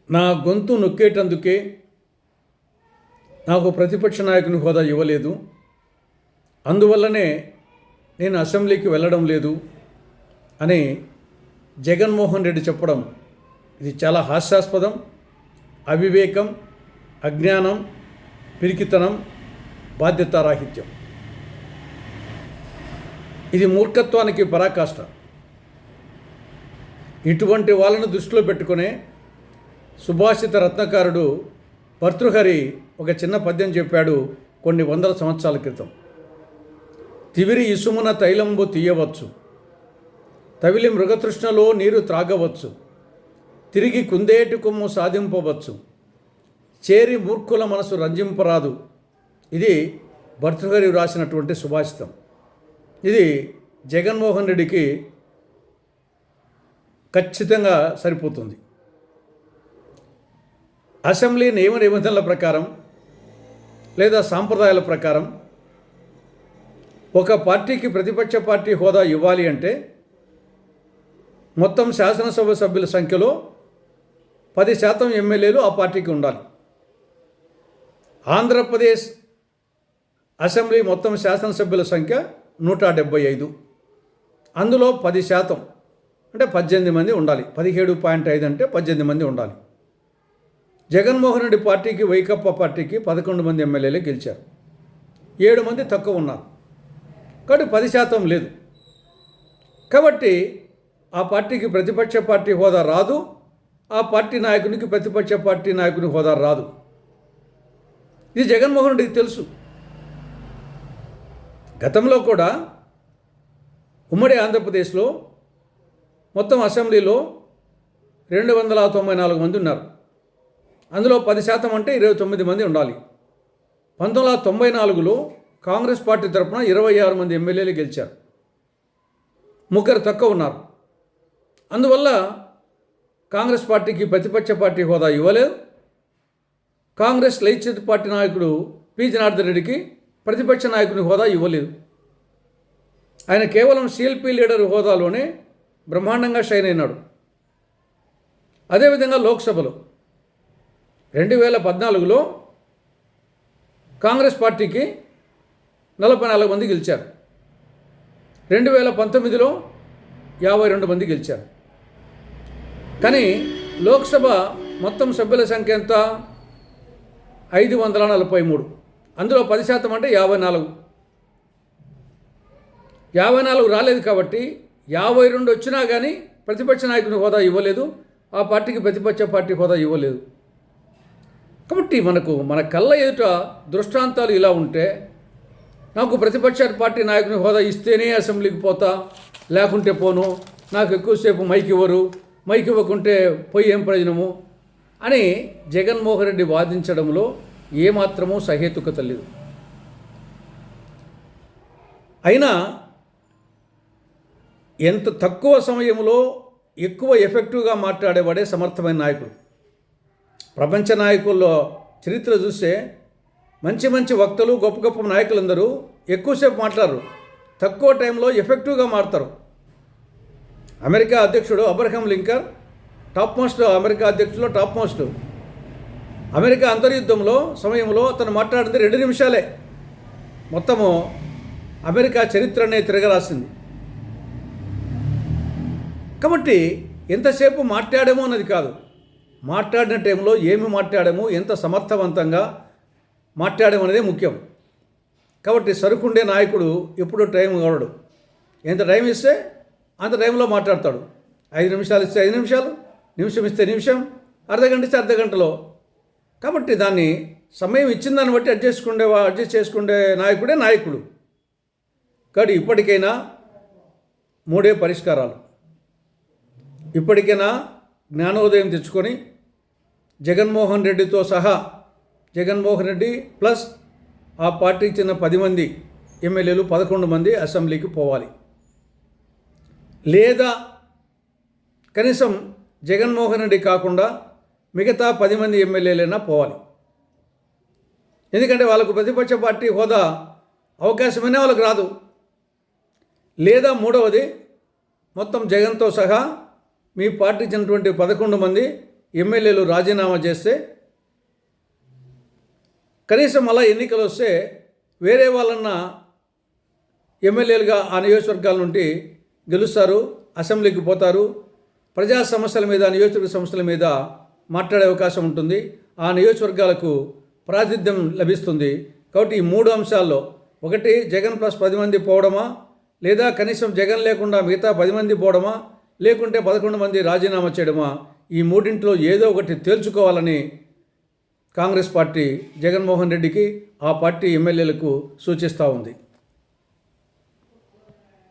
నా గొంతు నొక్కేటందుకే నాకు ప్రతిపక్ష నాయకుని హోదా ఇవ్వలేదు, అందువల్లనే నేను అసెంబ్లీకి వెళ్ళడం లేదు అని జగన్మోహన్ రెడ్డి చెప్పడం ఇది చాలా హాస్యాస్పదం, అవివేకం, అజ్ఞానం, పిరికితనం, బాధ్యతారాహిత్యం. ఇది మూర్ఖత్వానికి పరాకాష్ట. ఇటువంటి వాళ్ళను దృష్టిలో పెట్టుకునే సుభాషిత రత్నకారుడు భర్తృహరి ఒక చిన్న పద్యం చెప్పాడు కొన్ని వందల సంవత్సరాల క్రితం. తివిరి ఇసుమున తైలంబు తీయవచ్చు, తవిలి మృగతృష్ణలో నీరు త్రాగవచ్చు, తిరిగి కుందేటి కొమ్ము సాధింపవచ్చు, చేరి మూర్ఖుల మనసు రంజింపరాదు. ఇది భర్తృహరి రాసినటువంటి సుభాషితం. ఇది జగన్మోహన్ రెడ్డికి ఖచ్చితంగా సరిపోతుంది. అసెంబ్లీ నియమ నిబంధనల ప్రకారం లేదా సాంప్రదాయాల ప్రకారం ఒక పార్టీకి ప్రతిపక్ష పార్టీ హోదా ఇవ్వాలి అంటే మొత్తం శాసనసభ సభ్యుల సంఖ్యలో 10% ఎమ్మెల్యేలు ఆ పార్టీకి ఉండాలి. ఆంధ్రప్రదేశ్ అసెంబ్లీ మొత్తం శాసనసభ్యుల సంఖ్య 175. అందులో 10% అంటే 18 మంది ఉండాలి. 17.5 అంటే 18 మంది ఉండాలి. జగన్మోహన్ రెడ్డి పార్టీకి, వైకాపా పార్టీకి 11 మంది ఎమ్మెల్యేలే గెలిచారు. 7 మంది తక్కువ ఉన్నారు. కాబట్టి 10% లేదు. కాబట్టి ఆ పార్టీకి ప్రతిపక్ష పార్టీ హోదా రాదు, ఆ పార్టీ నాయకునికి ప్రతిపక్ష పార్టీ నాయకుని హోదా రాదు. ఇది జగన్మోహన్ రెడ్డికి తెలుసు. గతంలో కూడా ఉమ్మడి ఆంధ్రప్రదేశ్లో మొత్తం అసెంబ్లీలో 294 మంది ఉన్నారు. అందులో 10% అంటే 29 మంది ఉండాలి. 1994లో కాంగ్రెస్ పార్టీ తరఫున 26 మంది ఎమ్మెల్యేలు గెలిచారు. 3 తక్కువ ఉన్నారు. అందువల్ల కాంగ్రెస్ పార్టీకి ప్రతిపక్ష పార్టీ హోదా ఇవ్వలేదు. కాంగ్రెస్ లైచిత్ పార్టీ నాయకుడు పి జనార్దన్ రెడ్డికి ప్రతిపక్ష నాయకుని హోదా ఇవ్వలేదు. ఆయన కేవలం సిఎల్పి లీడర్ హోదాలోనే బ్రహ్మాండంగా షైన్ అయినాడు. అదేవిధంగా లోక్సభలో 2014లో కాంగ్రెస్ పార్టీకి 44 మంది గెలిచారు. 2019లో 52 మంది గెలిచారు. కానీ లోక్సభ మొత్తం సభ్యుల సంఖ్య ఎంత? 543. అందులో 10% అంటే 54. 54 రాలేదు. కాబట్టి 52 వచ్చినా కానీ ప్రతిపక్ష నాయకుని హోదా ఇవ్వలేదు, ఆ పార్టీకి ప్రతిపక్ష పార్టీ హోదా ఇవ్వలేదు. కాబట్టి మన కళ్ళ ఎదుట దృష్టాంతాలు ఇలా ఉంటే, నాకు ప్రతిపక్ష పార్టీ నాయకుని హోదా ఇస్తేనే అసెంబ్లీకి పోతా, లేకుంటే పోను, నాకు ఎక్కువసేపు మైక్ ఇవ్వరు, మైక్ ఇవ్వకుంటే పోయి ఏం ప్రయోజనము అని జగన్మోహన్ రెడ్డి వాదించడంలో ఏమాత్రమూ సహేతుకత లేదు. అయినా ఎంత తక్కువ సమయంలో ఎక్కువ ఎఫెక్టివ్గా మాట్లాడేవాడే సమర్థమైన నాయకుడు. ప్రపంచ నాయకుల్లో చరిత్ర చూస్తే మంచి మంచి వక్తలు, గొప్ప గొప్ప నాయకులందరూ ఎక్కువసేపు మాట్లాడరు, తక్కువ టైంలో ఎఫెక్టివ్గా మాట్లాడతారు. అమెరికా అధ్యక్షుడు Abraham Lincoln top most, America అధ్యక్షుడు టాప్ మోస్ట్. అమెరికా అంతర్యుద్ధంలో సమయంలో అతను మాట్లాడింది 2 నిమిషాలే. మొత్తము అమెరికా చరిత్రనే తిరగరాసింది. కాబట్టి ఎంతసేపు మాట్లాడామో అన్నది కాదు, మాట్లాడిన టైంలో ఏమి మాట్లాడాము, ఎంత సమర్థవంతంగా మాట్లాడామనేదే ముఖ్యం. కాబట్టి సరుకుండే నాయకుడు ఎప్పుడూ టైం కావడు. ఎంత టైం ఇస్తే అంత టైంలో మాట్లాడతాడు. 5 నిమిషాలు ఇస్తే 5 నిమిషాలు, నిమిషం ఇస్తే నిమిషం, అర్ధగంట ఇస్తే అర్ధగంటలో. కాబట్టి దాన్ని సమయం ఇచ్చిన దాన్ని బట్టి అడ్జస్ట్ చేసుకునే నాయకుడే నాయకుడు. కాబట్టి ఇప్పటికైనా 3 పరిష్కారాలు. ఇప్పటికైనా జ్ఞానోదయం తెచ్చుకొని జగన్మోహన్ రెడ్డితో సహా, జగన్మోహన్ రెడ్డి ప్లస్ ఆ పార్టీకి చెందిన 10 మంది ఎమ్మెల్యేలు 11 మంది అసెంబ్లీకి పోవాలి. లేదా కనీసం జగన్మోహన్ రెడ్డి కాకుండా మిగతా 10 మంది ఎమ్మెల్యేలైనా పోవాలి. ఎందుకంటే వాళ్ళకు ప్రతిపక్ష పార్టీ హోదా అవకాశమైనా వాళ్ళకు రాదు. లేదా మూడవది, మొత్తం జగన్తో సహా మీ పార్టీకి చెందినటువంటి 11 మంది ఎమ్మెల్యేలు రాజీనామా చేస్తే కనీసం అలా ఎన్నికలు వస్తే వేరే వాళ్ళన్న ఎమ్మెల్యేలుగా ఆ నియోజకవర్గాల నుండి గెలుస్తారు, అసెంబ్లీకి పోతారు, ప్రజా సమస్యల మీద, నియోజకవర్గ సమస్యల మీద మాట్లాడే అవకాశం ఉంటుంది, ఆ నియోజకవర్గాలకు ప్రాతినిధ్యం లభిస్తుంది. కాబట్టి ఈ 3 అంశాల్లో ఒకటి జగన్ ప్లస్ 10 మంది పోవడమా, లేదా కనీసం జగన్ లేకుండా మిగతా 10 మంది పోవడమా, లేకుంటే 11 మంది రాజీనామా చేయడమా, ఈ మూడింట్లో ఏదో ఒకటి తేల్చుకోవాలని కాంగ్రెస్ పార్టీ జగన్మోహన్ రెడ్డికి, ఆ పార్టీ ఎమ్మెల్యేలకు సూచిస్తూ ఉంది.